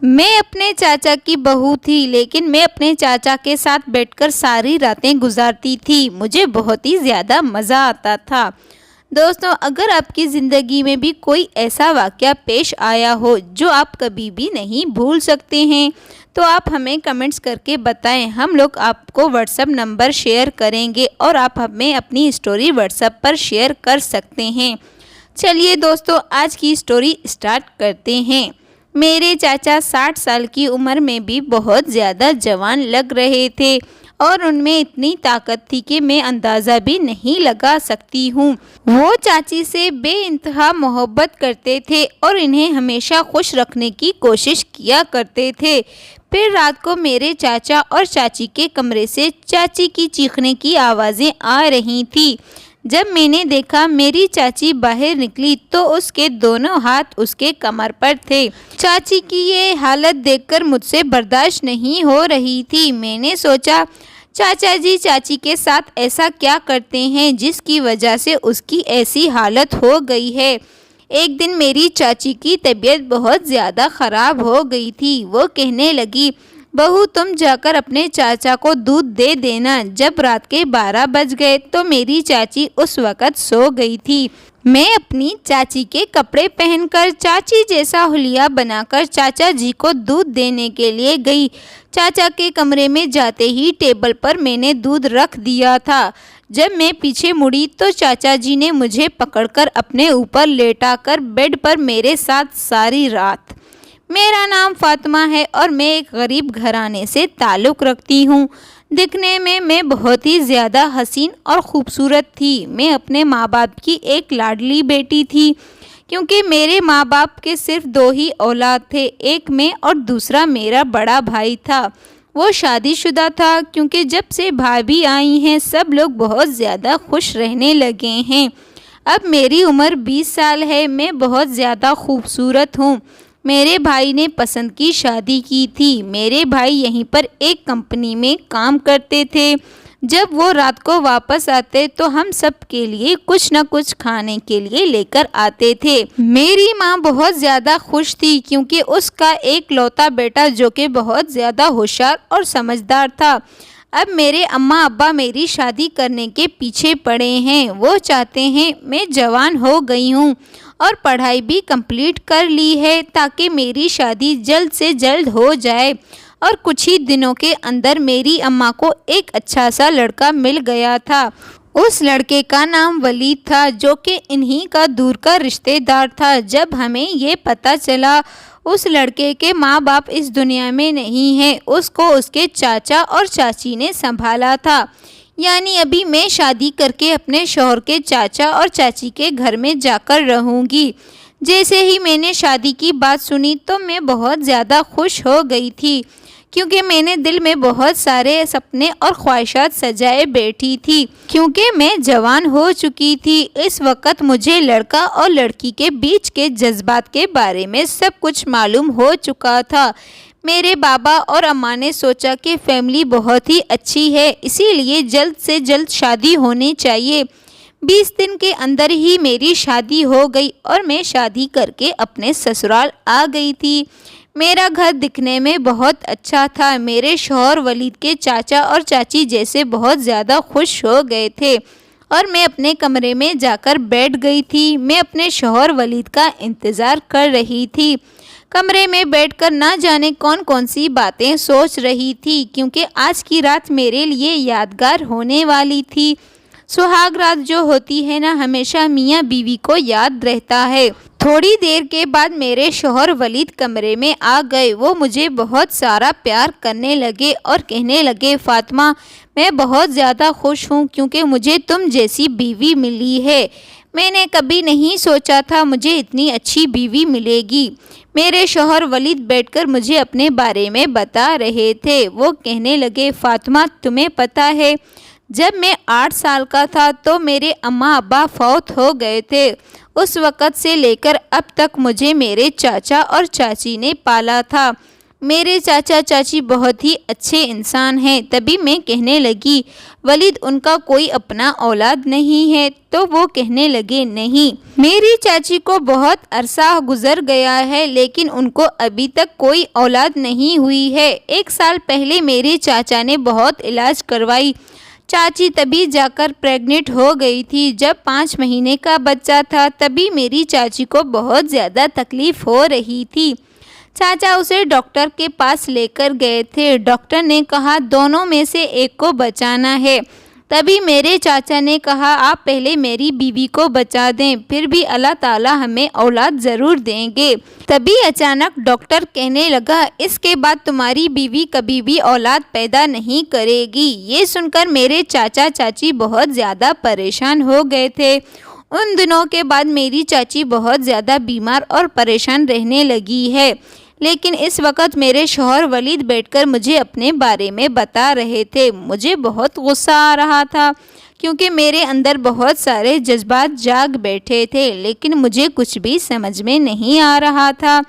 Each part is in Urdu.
میں اپنے چاچا کی بہو تھی، لیکن میں اپنے چاچا کے ساتھ بیٹھ کر ساری راتیں گزارتی تھی۔ مجھے بہت ہی زیادہ مزہ آتا تھا۔ دوستوں، اگر آپ کی زندگی میں بھی کوئی ایسا واقعہ پیش آیا ہو جو آپ کبھی بھی نہیں بھول سکتے ہیں تو آپ ہمیں کمنٹس کر کے بتائیں۔ ہم لوگ آپ کو واٹس ایپ نمبر شیئر کریں گے اور آپ ہمیں اپنی اسٹوری واٹس ایپ پر شیئر کر سکتے ہیں۔ چلیے دوستوں، آج کی اسٹوری اسٹارٹ کرتے ہیں۔ میرے چاچا 60 سال کی عمر میں بھی بہت زیادہ جوان لگ رہے تھے اور ان میں اتنی طاقت تھی کہ میں اندازہ بھی نہیں لگا سکتی ہوں۔ وہ چاچی سے بے انتہا محبت کرتے تھے اور انہیں ہمیشہ خوش رکھنے کی کوشش کیا کرتے تھے۔ پھر رات کو میرے چاچا اور چاچی کے کمرے سے چاچی کی چیخنے کی آوازیں آ رہی تھیں۔ جب میں نے دیکھا میری چاچی باہر نکلی تو اس کے دونوں ہاتھ اس کے کمر پر تھے۔ چاچی کی یہ حالت دیکھ کر مجھ سے برداشت نہیں ہو رہی تھی۔ میں نے سوچا چاچا جی چاچی کے ساتھ ایسا کیا کرتے ہیں جس کی وجہ سے اس کی ایسی حالت ہو گئی ہے۔ ایک دن میری چاچی کی طبیعت بہت زیادہ خراب ہو گئی تھی۔ وہ کہنے لگی، بہو تم جا کر اپنے چاچا کو دودھ دے دینا۔ جب رات کے 12 بج گئے تو میری چاچی اس وقت سو گئی تھی۔ میں اپنی چاچی کے کپڑے پہن کر چاچی جیسا حلیہ بنا کر چاچا جی کو دودھ دینے کے لیے گئی۔ چاچا کے کمرے میں جاتے ہی ٹیبل پر میں نے دودھ رکھ دیا تھا۔ جب میں پیچھے مڑی تو چاچا جی نے مجھے پکڑ کر اپنے اوپر لیٹا کر بیڈ پر میرے ساتھ ساری رات۔ میرا نام فاطمہ ہے اور میں ایک غریب گھرانے سے تعلق رکھتی ہوں۔ دکھنے میں بہت ہی زیادہ حسین اور خوبصورت تھی۔ میں اپنے ماں باپ کی ایک لاڈلی بیٹی تھی، کیونکہ میرے ماں باپ کے صرف 2 ہی اولاد تھے، ایک میں اور دوسرا میرا بڑا بھائی تھا۔ وہ شادی شدہ تھا، کیونکہ جب سے بھابھی آئی ہیں سب لوگ بہت زیادہ خوش رہنے لگے ہیں۔ اب میری عمر 20 سال ہے۔ میں بہت زیادہ خوبصورت ہوں۔ میرے بھائی نے پسند کی شادی کی تھی۔ میرے بھائی یہیں پر ایک کمپنی میں کام کرتے تھے۔ جب وہ رات کو واپس آتے تو ہم سب کے لیے کچھ نہ کچھ کھانے کے لیے لے کر آتے تھے۔ میری ماں بہت زیادہ خوش تھی، کیونکہ اس کا ایک لوتا بیٹا جو کہ بہت زیادہ ہوشیار اور سمجھدار تھا۔ اب میرے اماں ابا میری شادی کرنے کے پیچھے پڑے ہیں۔ وہ چاہتے ہیں میں جوان ہو گئی ہوں اور پڑھائی بھی کمپلیٹ کر لی ہے تاکہ میری شادی جلد سے جلد ہو جائے۔ اور کچھ ہی دنوں کے اندر میری اماں کو ایک اچھا سا لڑکا مل گیا تھا۔ اس لڑکے کا نام ولید تھا، جو کہ انہی کا دور کا رشتہ دار تھا۔ جب ہمیں یہ پتہ چلا اس لڑکے کے ماں باپ اس دنیا میں نہیں ہیں، اس کو اس کے چاچا اور چاچی نے سنبھالا تھا۔ یعنی ابھی میں شادی کر کے اپنے شوہر کے چاچا اور چاچی کے گھر میں جا کر رہوں گی۔ جیسے ہی میں نے شادی کی بات سنی تو میں بہت زیادہ خوش ہو گئی تھی، کیونکہ میں نے دل میں بہت سارے سپنے اور خواہشات سجائے بیٹھی تھی، کیونکہ میں جوان ہو چکی تھی۔ اس وقت مجھے لڑکا اور لڑکی کے بیچ کے جذبات کے بارے میں سب کچھ معلوم ہو چکا تھا۔ میرے بابا اور اماں نے سوچا کہ فیملی بہت ہی اچھی ہے، اسی لیے جلد سے جلد شادی ہونی چاہیے۔ 20 دن کے اندر ہی میری شادی ہو گئی اور میں شادی کر کے اپنے سسرال آ گئی تھی۔ میرا گھر دکھنے میں بہت اچھا تھا۔ میرے شوہر ولید کے چاچا اور چاچی جیسے بہت زیادہ خوش ہو گئے تھے اور میں اپنے کمرے میں جا کر بیٹھ گئی تھی۔ میں اپنے شوہر ولید کا انتظار کر رہی تھی۔ کمرے میں بیٹھ کر نہ جانے کون کون سی باتیں سوچ رہی تھی، کیونکہ آج کی رات میرے لیے یادگار ہونے والی تھی۔ سہاگ رات جو ہوتی ہے نا، ہمیشہ میاں بیوی کو یاد رہتا ہے۔ تھوڑی دیر کے بعد میرے شوہر ولید کمرے میں آ گئے۔ وہ مجھے بہت سارا پیار کرنے لگے اور کہنے لگے، فاطمہ میں بہت زیادہ خوش ہوں کیونکہ مجھے تم جیسی بیوی ملی ہے۔ میں نے کبھی نہیں سوچا تھا مجھے اتنی اچھی بیوی ملے گی۔ میرے شوہر ولید بیٹھ کر مجھے اپنے بارے میں بتا رہے تھے۔ وہ کہنے لگے، فاطمہ تمہیں پتہ ہے جب میں 8 سال کا تھا تو میرے اماں ابا فوت ہو گئے تھے۔ اس وقت سے لے کر اب تک مجھے میرے چاچا اور چاچی نے پالا تھا۔ میرے چاچا چاچی بہت ہی اچھے انسان ہیں۔ تبھی میں کہنے لگی ولید ان کا کوئی اپنا اولاد نہیں ہے؟ تو وہ کہنے لگے نہیں، میری چاچی کو بہت عرصہ گزر گیا ہے لیکن ان کو ابھی تک کوئی اولاد نہیں ہوئی ہے۔ 1 سال پہلے میرے چاچا نے بہت علاج کروائی، چاچی تبھی جا کر پریگننٹ ہو گئی تھی۔ جب 5 مہینے کا بچہ تھا تبھی میری چاچی کو بہت زیادہ تکلیف ہو رہی تھی۔ چاچا اسے ڈاکٹر کے پاس لے کر گئے تھے، ڈاکٹر نے کہا دونوں میں سے ایک کو بچانا ہے۔ تبھی میرے چاچا نے کہا آپ پہلے میری بیوی کو بچا دیں، پھر بھی اللہ تعالیٰ ہمیں اولاد ضرور دیں گے۔ تبھی اچانک ڈاکٹر کہنے لگا اس کے بعد تمہاری بیوی کبھی بھی اولاد پیدا نہیں کرے گی۔ یہ سن کر میرے چاچا چاچی بہت زیادہ پریشان ہو گئے تھے۔ ان دنوں کے بعد میری چاچی بہت زیادہ بیمار اور پریشان رہنے لگی ہے، لیکن اس وقت میرے شوہر ولید بیٹھ کر مجھے اپنے بارے میں بتا رہے تھے۔ مجھے بہت غصہ آ رہا تھا کیونکہ میرے اندر بہت سارے جذبات جاگ بیٹھے تھے، لیکن مجھے کچھ بھی سمجھ میں نہیں آ رہا تھا۔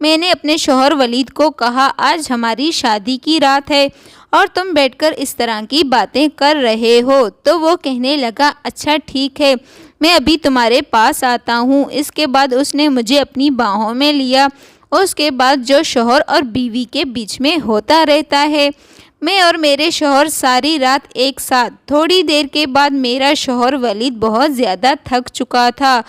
میں نے اپنے شوہر ولید کو کہا آج ہماری شادی کی رات ہے اور تم بیٹھ کر اس طرح کی باتیں کر رہے ہو۔ تو وہ کہنے لگا اچھا ٹھیک ہے، میں ابھی تمہارے پاس آتا ہوں۔ اس کے بعد اس نے مجھے اپنی باہوں میں لیا۔ اس کے بعد جو شوہر اور بیوی کے بیچ میں ہوتا رہتا ہے، میں اور میرے شوہر ساری رات ایک ساتھ۔ تھوڑی دیر کے بعد میرا شوہر ولید بہت زیادہ تھک چکا تھا،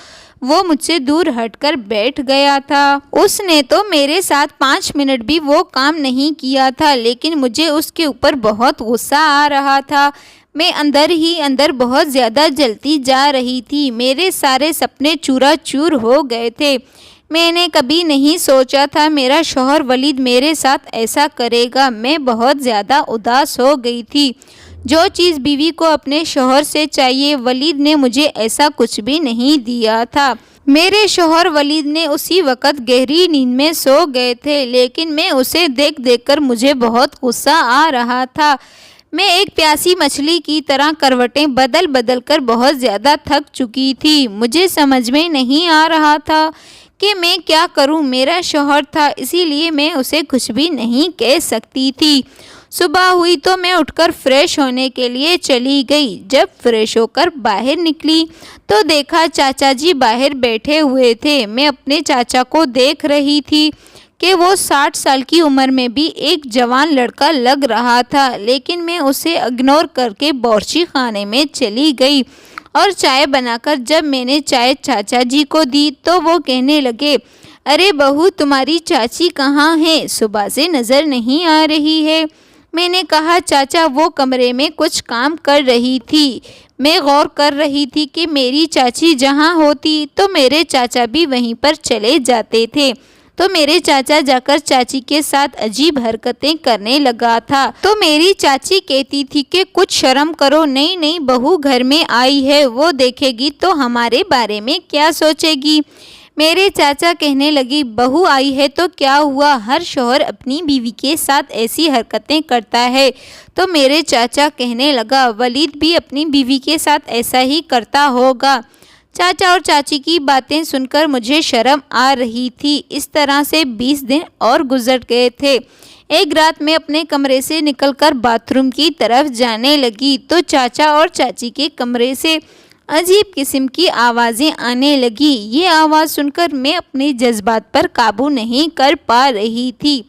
وہ مجھ سے دور ہٹ کر بیٹھ گیا تھا۔ اس نے تو میرے ساتھ 5 منٹ بھی وہ کام نہیں کیا تھا، لیکن مجھے اس کے اوپر بہت غصہ آ رہا تھا۔ میں اندر ہی اندر بہت زیادہ جلتی جا رہی تھی، میرے سارے سپنے چورا چور ہو گئے تھے۔ میں نے کبھی نہیں سوچا تھا میرا شوہر ولید میرے ساتھ ایسا کرے گا۔ میں بہت زیادہ اداس ہو گئی تھی۔ جو چیز بیوی کو اپنے شوہر سے چاہیے ولید نے مجھے ایسا کچھ بھی نہیں دیا تھا۔ میرے شوہر ولید نے اسی وقت گہری نیند میں سو گئے تھے، لیکن میں اسے دیکھ دیکھ کر مجھے بہت غصہ آ رہا تھا۔ میں ایک پیاسی مچھلی کی طرح کروٹیں بدل بدل کر بہت زیادہ تھک چکی تھی۔ مجھے سمجھ میں نہیں آ رہا تھا کہ میں کیا کروں۔ میرا شوہر تھا، اسی لیے میں اسے کچھ بھی نہیں کہہ سکتی تھی۔ صبح ہوئی تو میں اٹھ کر فریش ہونے کے لیے چلی گئی۔ جب فریش ہو کر باہر نکلی تو دیکھا چاچا جی باہر بیٹھے ہوئے تھے۔ میں اپنے چاچا کو دیکھ رہی تھی کہ وہ 60 سال کی عمر میں بھی ایک جوان لڑکا لگ رہا تھا، لیکن میں اسے اگنور کر کے باورچی خانے میں چلی گئی اور چائے بنا کر جب میں نے چائے چاچا جی کو دی تو وہ کہنے لگے ارے بہو تمہاری چاچی کہاں ہے؟ صبح سے نظر نہیں آ رہی ہے۔ میں نے کہا چاچا وہ کمرے میں کچھ کام کر رہی تھی۔ میں غور کر رہی تھی کہ میری چاچی جہاں ہوتی تو میرے چاچا بھی وہیں پر چلے جاتے تھے، تو میرے چاچا جا کر چاچی کے ساتھ عجیب حرکتیں کرنے لگا تھا، تو میری چاچی کہتی تھی کہ کچھ شرم کرو، نئی نئی بہو گھر میں آئی ہے، وہ دیکھے گی تو ہمارے بارے میں کیا سوچے گی۔ میرے چاچا کہنے لگی بہو آئی ہے تو کیا ہوا، ہر شوہر اپنی بیوی کے ساتھ ایسی حرکتیں کرتا ہے۔ تو میرے چاچا کہنے لگا ولید بھی اپنی بیوی کے ساتھ ایسا ہی کرتا ہوگا۔ چاچا اور چاچی کی باتیں سن کر مجھے شرم آ رہی تھی۔ اس طرح سے 20 دن اور گزر گئے تھے۔ ایک رات میں اپنے کمرے سے نکل کر باتھ روم کی طرف جانے لگی تو چاچا اور چاچی کے کمرے سے عجیب قسم کی آوازیں آنے لگی۔ یہ آواز سن کر میں اپنے جذبات پر قابو نہیں کر پا رہی تھی۔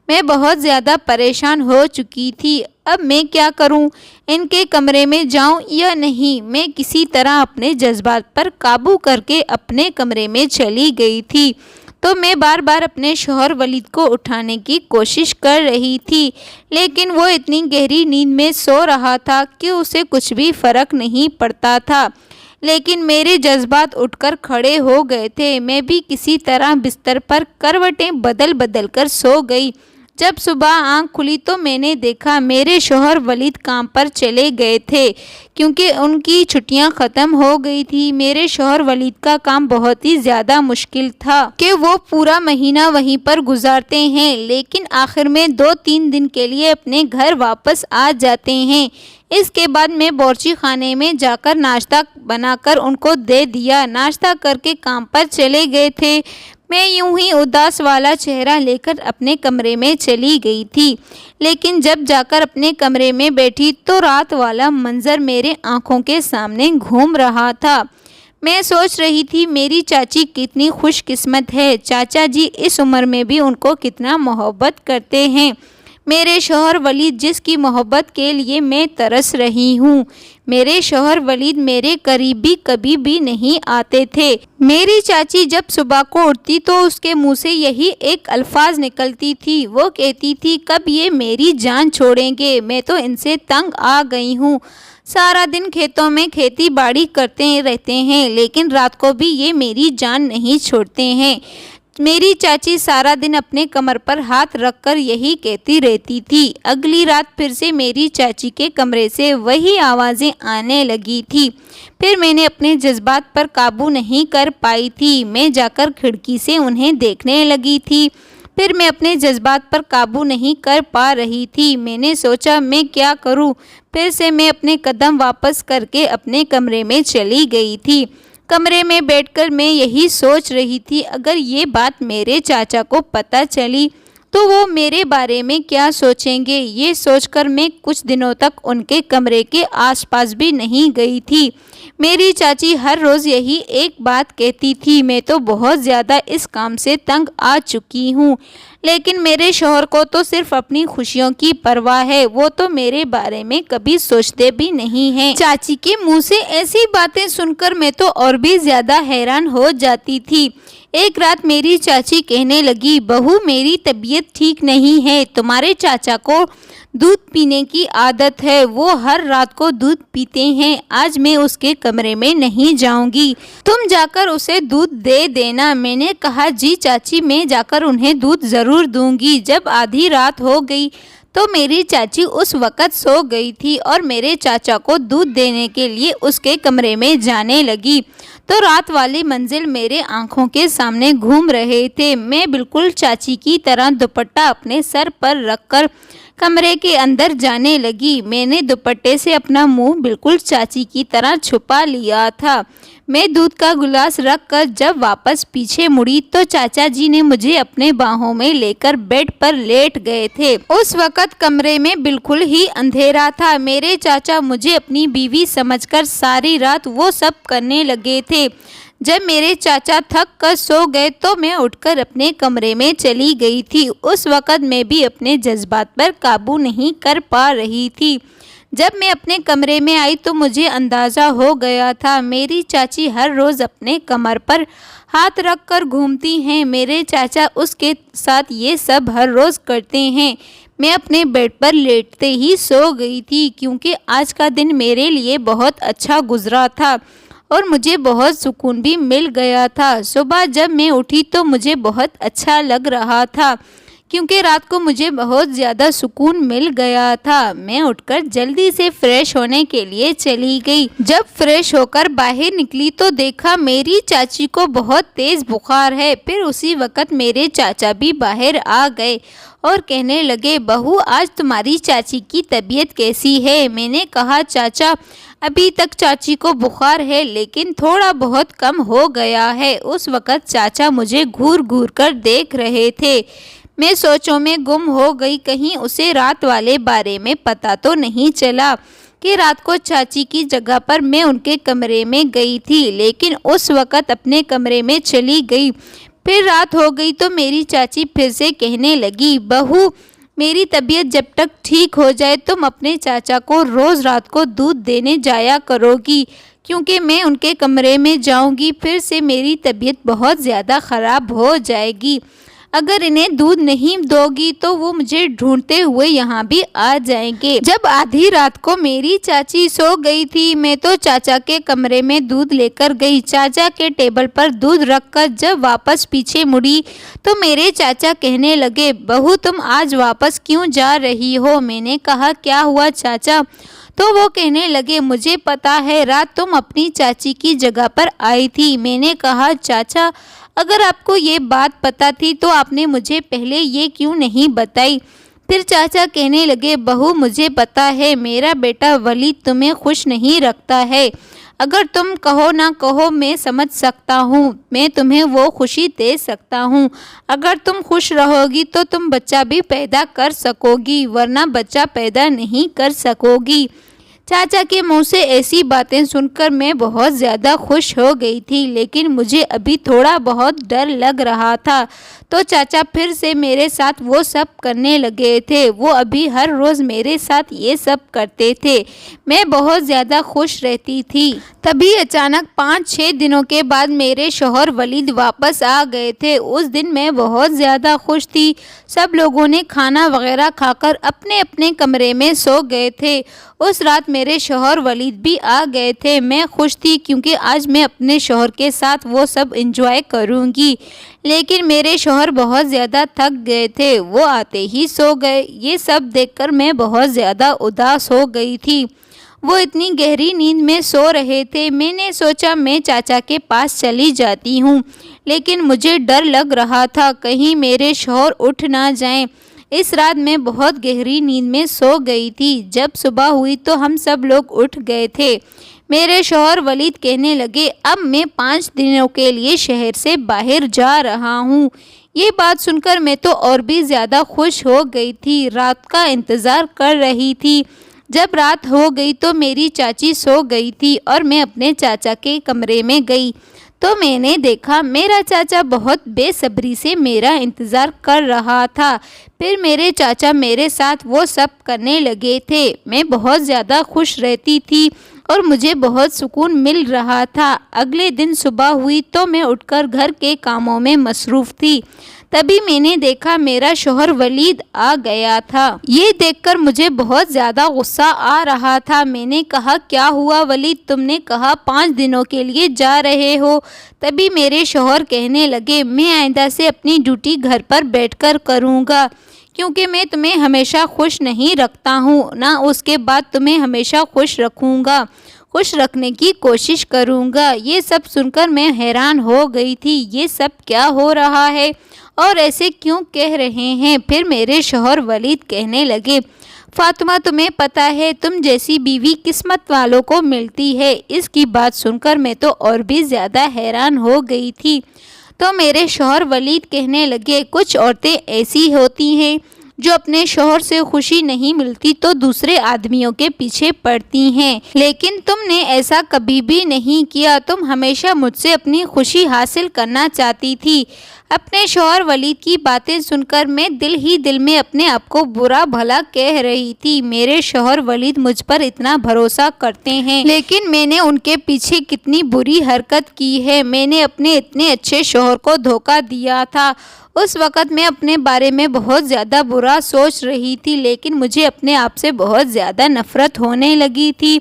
میں بہت زیادہ پریشان ہو چکی تھی۔ اب میں کیا کروں؟ ان کے کمرے میں جاؤں یا نہیں؟ میں کسی طرح اپنے جذبات پر قابو کر کے اپنے کمرے میں چلی گئی تھی۔ تو میں بار بار اپنے شوہر ولید کو اٹھانے کی کوشش کر رہی تھی، لیکن وہ اتنی گہری نیند میں سو رہا تھا کہ اسے کچھ بھی فرق نہیں پڑتا تھا۔ لیکن میرے جذبات اٹھ کر کھڑے ہو گئے تھے۔ میں بھی کسی طرح بستر پر کروٹیں بدل بدل کر سو گئی۔ جب صبح آنکھ کھلی تو میں نے دیکھا میرے شوہر ولید کام پر چلے گئے تھے کیونکہ ان کی چھٹیاں ختم ہو گئی تھی۔ میرے شوہر ولید کا کام بہت ہی زیادہ مشکل تھا کہ وہ پورا مہینہ وہیں پر گزارتے ہیں، لیکن آخر میں 2-3 دن کے لیے اپنے گھر واپس آ جاتے ہیں۔ اس کے بعد میں باورچی خانے میں جا کر ناشتہ بنا کر ان کو دے دیا۔ ناشتہ کر کے کام پر چلے گئے تھے۔ میں یوں ہی اداس والا چہرہ لے کر اپنے کمرے میں چلی گئی تھی، لیکن جب جا کر اپنے کمرے میں بیٹھی تو رات والا منظر میرے آنکھوں کے سامنے گھوم رہا تھا۔ میں سوچ رہی تھی میری چاچی کتنی خوش قسمت ہے، چاچا جی اس عمر میں بھی ان کو کتنا محبت کرتے ہیں۔ میرے شوہر ولید جس کی محبت کے لیے میں ترس رہی ہوں، میرے شوہر ولید میرے قریب بھی کبھی بھی نہیں آتے تھے۔ میری چاچی جب صبح کو اٹھتی تو اس کے منہ سے یہی ایک الفاظ نکلتی تھی، وہ کہتی تھی کب یہ میری جان چھوڑیں گے، میں تو ان سے تنگ آ گئی ہوں۔ سارا دن کھیتوں میں کھیتی باڑی کرتے رہتے ہیں لیکن رات کو بھی یہ میری جان نہیں چھوڑتے ہیں۔ میری چاچی سارا دن اپنے کمر پر ہاتھ رکھ کر یہی کہتی رہتی تھی۔ اگلی رات پھر سے میری چاچی کے کمرے سے وہی آوازیں آنے لگی تھی۔ پھر میں نے اپنے جذبات پر قابو نہیں کر پائی تھی، میں جا کر کھڑکی سے انہیں دیکھنے لگی تھی۔ پھر میں اپنے جذبات پر قابو نہیں کر پا رہی تھی، میں نے سوچا میں کیا کروں۔ پھر سے میں اپنے قدم واپس کر کے اپنے کمرے میں چلی گئی تھی۔ کمرے میں بیٹھ کر میں یہی سوچ رہی تھی اگر یہ بات میرے چاچا کو پتہ چلی تو وہ میرے بارے میں کیا سوچیں گے۔ یہ سوچ کر میں کچھ دنوں تک ان کے کمرے کے آس پاس بھی نہیں گئی تھی۔ میری چاچی ہر روز یہی ایک بات کہتی تھی، میں تو بہت زیادہ اس کام سے تنگ آ چکی ہوں، لیکن میرے شوہر کو تو صرف اپنی خوشیوں کی پرواہ ہے، وہ تو میرے بارے میں کبھی سوچتے بھی نہیں ہیں۔ چاچی کے منہ سے ایسی باتیں سن کر میں تو اور بھی زیادہ حیران ہو جاتی تھی۔ ایک رات میری چاچی کہنے لگی، بہو میری طبیعت ٹھیک نہیں ہے، تمہارے چاچا کو دودھ پینے کی عادت ہے، وہ ہر رات کو دودھ پیتے ہیں، آج میں اس کے کمرے میں نہیں جاؤں گی، تم جا کر اسے دودھ دے دینا۔ میں نے کہا جی چاچی میں جا کر انہیں دودھ ضرور دوں گی۔ جب آدھی رات ہو گئی تو میری چاچی اس وقت سو گئی تھی اور میرے چاچا کو دودھ دینے کے لیے اس کے کمرے میں جانے لگی تو رات والی منزل میرے آنکھوں کے سامنے گھوم رہے تھے۔ میں بالکل چاچی کی طرح دوپٹہ اپنے سر پر رکھ کر کمرے کے اندر جانے لگی۔ میں نے دوپٹے سے اپنا منہ بالکل چاچی کی طرح چھپا لیا تھا۔ میں دودھ کا گلاس رکھ کر جب واپس پیچھے مڑی تو چاچا جی نے مجھے اپنے باہوں میں لے کر بیڈ پر لیٹ گئے تھے۔ اس وقت کمرے میں بالکل ہی اندھیرا تھا۔ میرے چاچا مجھے اپنی بیوی سمجھ کر ساری رات وہ سب کرنے لگے تھے۔ جب میرے چاچا تھک کر سو گئے تو میں اٹھ کر اپنے کمرے میں چلی گئی تھی۔ اس وقت میں بھی اپنے جذبات پر قابو نہیں کر پا رہی تھی۔ جب میں اپنے کمرے میں آئی تو مجھے اندازہ ہو گیا تھا میری چاچی ہر روز اپنے کمر پر ہاتھ رکھ کر گھومتی ہیں، میرے چاچا اس کے ساتھ یہ سب ہر روز کرتے ہیں۔ میں اپنے بیڈ پر لیٹتے ہی سو گئی تھی کیونکہ آج کا دن میرے لیے بہت اچھا گزرا تھا اور مجھے بہت سکون بھی مل گیا تھا۔ صبح جب میں اٹھی تو مجھے بہت اچھا لگ رہا تھا کیونکہ رات کو مجھے بہت زیادہ سکون مل گیا تھا۔ میں اٹھ کر جلدی سے فریش ہونے کے لیے چلی گئی۔ جب فریش ہو کر باہر نکلی تو دیکھا میری چاچی کو بہت تیز بخار ہے۔ پھر اسی وقت میرے چاچا بھی باہر آ گئے اور کہنے لگے، بہو آج تمہاری چاچی کی طبیعت کیسی ہے؟ میں نے کہا چاچا ابھی تک چاچی کو بخار ہے لیکن تھوڑا بہت کم ہو گیا ہے۔ اس وقت چاچا مجھے گھور گھور کر دیکھ رہے تھے۔ میں سوچوں میں گم ہو گئی، کہیں اسے رات والے بارے میں پتہ تو نہیں چلا کہ رات کو چاچی کی جگہ پر میں ان کے کمرے میں گئی تھی، لیکن اس وقت اپنے کمرے میں چلی گئی۔ پھر رات ہو گئی تو میری چاچی پھر سے کہنے لگی، بہو میری طبیعت جب تک ٹھیک ہو جائے تم اپنے چاچا کو روز رات کو دودھ دینے جایا کرو گی کیونکہ میں ان کے کمرے میں جاؤں گی، پھر سے میری طبیعت بہت زیادہ خراب ہو جائے گی۔ اگر انہیں دودھ نہیں دو گی تو وہ مجھے ڈھونڈتے ہوئے یہاں بھی آ جائیں گے۔ جب آدھی رات کو میری چاچی سو گئی تھی میں تو چاچا کے کمرے میں دودھ لے کر گئی۔ چاچا کے ٹیبل پر دودھ رکھ کر جب واپس پیچھے مڑی تو میرے چاچا کہنے لگے، بہو تم آج واپس کیوں جا رہی ہو؟ میں نے کہا کیا ہوا چاچا؟ تو وہ کہنے لگے، مجھے پتا ہے رات تم اپنی چاچی کی جگہ پر آئی تھی۔ میں نے کہا چاچا اگر آپ کو یہ بات پتا تھی تو آپ نے مجھے پہلے یہ کیوں نہیں بتائی؟ پھر چاچا کہنے لگے، بہو مجھے پتا ہے میرا بیٹا ولید تمہیں خوش نہیں رکھتا ہے، اگر تم کہو نہ کہو میں سمجھ سکتا ہوں، میں تمہیں وہ خوشی دے سکتا ہوں۔ اگر تم خوش رہو گی تو تم بچہ بھی پیدا کر سکو گی، ورنہ بچہ پیدا نہیں کر سکو گی۔ چاچا کے منہ سے ایسی باتیں سن کر میں بہت زیادہ خوش ہو گئی تھی، لیکن مجھے ابھی تھوڑا بہت ڈر لگ رہا تھا۔ تو چاچا پھر سے میرے ساتھ وہ سب کرنے لگے تھے۔ وہ ابھی ہر روز میرے ساتھ یہ سب کرتے تھے۔ میں بہت زیادہ خوش رہتی تھی۔ تبھی اچانک 5-6 دنوں کے بعد میرے شوہر ولید واپس آ گئے تھے۔ اس دن میں بہت زیادہ خوش تھی۔ سب لوگوں نے کھانا وغیرہ کھا کر اپنے اپنے کمرے میں سو گئے تھے۔ اس رات میرے شوہر ولید بھی آ گئے تھے۔ میں خوش تھی کیونکہ آج میں اپنے شوہر کے ساتھ وہ سب انجوائے کروں گی، لیکن میرے شوہر بہت زیادہ تھک گئے تھے۔ وہ آتے ہی سو گئے۔ یہ سب دیکھ کر میں بہت زیادہ اداس ہو گئی تھی۔ وہ اتنی گہری نیند میں سو رہے تھے۔ میں نے سوچا میں چاچا کے پاس چلی جاتی ہوں، لیکن مجھے ڈر لگ رہا تھا کہیں میرے شوہر اٹھ نہ جائیں۔ اس رات میں بہت گہری نیند میں سو گئی تھی۔ جب صبح ہوئی تو ہم سب لوگ اٹھ گئے تھے۔ میرے شوہر ولید کہنے لگے، اب میں 5 دنوں کے لیے شہر سے باہر جا رہا ہوں۔ یہ بات سن کر میں تو اور بھی زیادہ خوش ہو گئی تھی۔ رات کا انتظار کر رہی تھی۔ جب رات ہو گئی تو میری چاچی سو گئی تھی اور میں اپنے چاچا کے کمرے میں گئی تو میں نے دیکھا میرا چاچا بہت بے صبری سے میرا انتظار کر رہا تھا۔ پھر میرے چاچا میرے ساتھ وہ سب کرنے لگے تھے۔ میں بہت زیادہ خوش رہتی تھی اور مجھے بہت سکون مل رہا تھا۔ اگلے دن صبح ہوئی تو میں اٹھ کر گھر کے کاموں میں مصروف تھی۔ تبھی میں نے دیکھا میرا شوہر ولید آ گیا تھا۔ یہ دیکھ کر مجھے بہت زیادہ غصہ آ رہا تھا۔ میں نے کہا، کیا ہوا ولید؟ تم نے کہا 5 دنوں کے لیے جا رہے ہو۔ تبھی میرے شوہر کہنے لگے، میں آئندہ سے اپنی ڈیوٹی گھر پر بیٹھ کر کروں گا، کیونکہ میں تمہیں ہمیشہ خوش نہیں رکھتا ہوں، نہ اس کے بعد تمہیں ہمیشہ خوش رکھوں گا، خوش رکھنے کی کوشش کروں گا۔ یہ سب سن کر میں حیران ہو گئی تھی۔ یہ سب کیا ہو رہا ہے اور ایسے کیوں کہہ رہے ہیں؟ پھر میرے شوہر ولید کہنے لگے، فاطمہ تمہیں پتہ ہے تم جیسی بیوی قسمت والوں کو ملتی ہے۔ اس کی بات سن کر میں تو اور بھی زیادہ حیران ہو گئی تھی۔ تو میرے شوہر ولید کہنے لگے، کچھ عورتیں ایسی ہوتی ہیں جو اپنے شوہر سے خوشی نہیں ملتی تو دوسرے آدمیوں کے پیچھے پڑتی ہیں، لیکن تم نے ایسا کبھی بھی نہیں کیا۔ تم ہمیشہ مجھ سے اپنی خوشی حاصل کرنا چاہتی تھی۔ اپنے شوہر ولید کی باتیں سن کر میں دل ہی دل میں اپنے آپ کو برا بھلا کہہ رہی تھی۔ میرے شوہر ولید مجھ پر اتنا بھروسہ کرتے ہیں، لیکن میں نے ان کے پیچھے کتنی بری حرکت کی ہے۔ میں نے اپنے اتنے اچھے شوہر کو دھوکہ دیا تھا۔ اس وقت میں اپنے بارے میں بہت زیادہ برا سوچ رہی تھی، لیکن مجھے اپنے آپ سے بہت زیادہ نفرت ہونے لگی تھی۔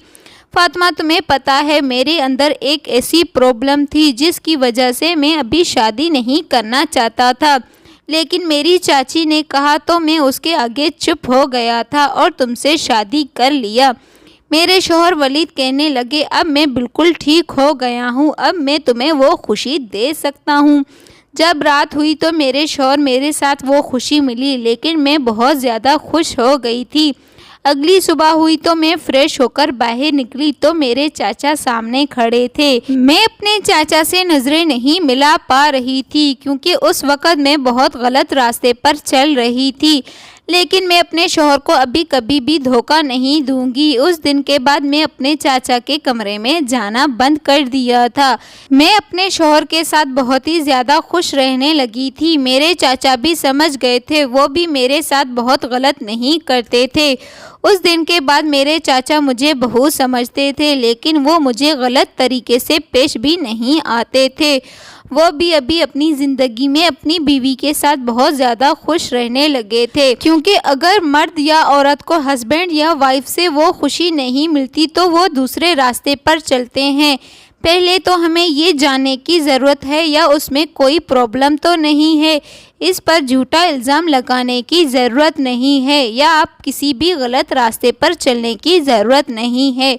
فاطمہ تمہیں پتہ ہے میرے اندر ایک ایسی پرابلم تھی جس کی وجہ سے میں ابھی شادی نہیں کرنا چاہتا تھا، لیکن میری چاچی نے کہا تو میں اس کے آگے چپ ہو گیا تھا اور تم سے شادی کر لیا۔ میرے شوہر ولید کہنے لگے، اب میں بالکل ٹھیک ہو گیا ہوں، اب میں تمہیں وہ خوشی دے سکتا ہوں۔ جب رات ہوئی تو میرے شوہر میرے ساتھ وہ خوشی ملی، لیکن میں بہت زیادہ خوش ہو گئی تھی۔ اگلی صبح ہوئی تو میں فریش ہو کر باہر نکلی تو میرے چاچا سامنے کھڑے تھے۔ میں اپنے چاچا سے نظریں نہیں ملا پا رہی تھی کیونکہ اس وقت میں بہت غلط راستے پر چل رہی تھی، لیکن میں اپنے شوہر کو ابھی کبھی بھی دھوکہ نہیں دوں گی۔ اس دن کے بعد میں اپنے چاچا کے کمرے میں جانا بند کر دیا تھا۔ میں اپنے شوہر کے ساتھ بہت ہی زیادہ خوش رہنے لگی تھی۔ میرے چاچا بھی سمجھ گئے تھے، وہ بھی میرے ساتھ بہت غلط نہیں کرتے تھے۔ اس دن کے بعد میرے چاچا مجھے بہو سمجھتے تھے، لیکن وہ مجھے غلط طریقے سے پیش بھی نہیں آتے تھے۔ وہ بھی ابھی اپنی زندگی میں اپنی بیوی کے ساتھ بہت زیادہ خوش رہنے لگے تھے، کیونکہ اگر مرد یا عورت کو ہسبینڈ یا وائف سے وہ خوشی نہیں ملتی تو وہ دوسرے راستے پر چلتے ہیں۔ پہلے تو ہمیں یہ جاننے کی ضرورت ہے یا اس میں کوئی پرابلم تو نہیں ہے، اس پر جھوٹا الزام لگانے کی ضرورت نہیں ہے، یا آپ کسی بھی غلط راستے پر چلنے کی ضرورت نہیں ہے۔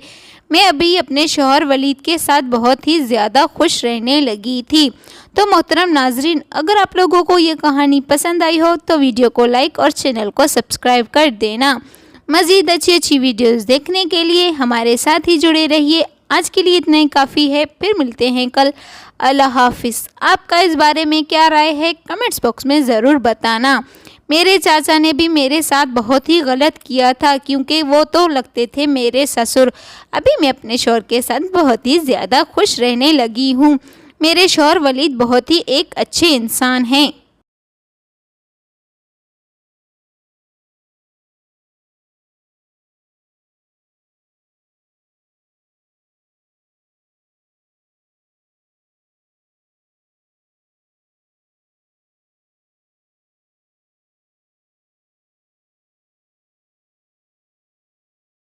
میں ابھی اپنے شوہر ولید کے ساتھ بہت ہی زیادہ خوش رہنے لگی تھی۔ تو محترم ناظرین، اگر آپ لوگوں کو یہ کہانی پسند آئی ہو تو ویڈیو کو لائک اور چینل کو سبسکرائب کر دینا۔ مزید اچھی ویڈیوز دیکھنے کے لیے ہمارے ساتھ ہی جڑے رہیے۔ آج کے لیے اتنا ہی کافی ہے، پھر ملتے ہیں کل۔ اللہ حافظ۔ آپ کا اس بارے میں کیا رائے ہے کمنٹس باکس میں ضرور بتانا۔ میرے چاچا نے بھی میرے ساتھ بہت ہی غلط کیا تھا، کیونکہ وہ تو لگتے تھے میرے سسر۔ ابھی میں اپنے شوہر کے ساتھ بہت ہی زیادہ خوش رہنے لگی ہوں۔ میرے شوہر ولید بہت ہی ایک اچھے انسان ہیں۔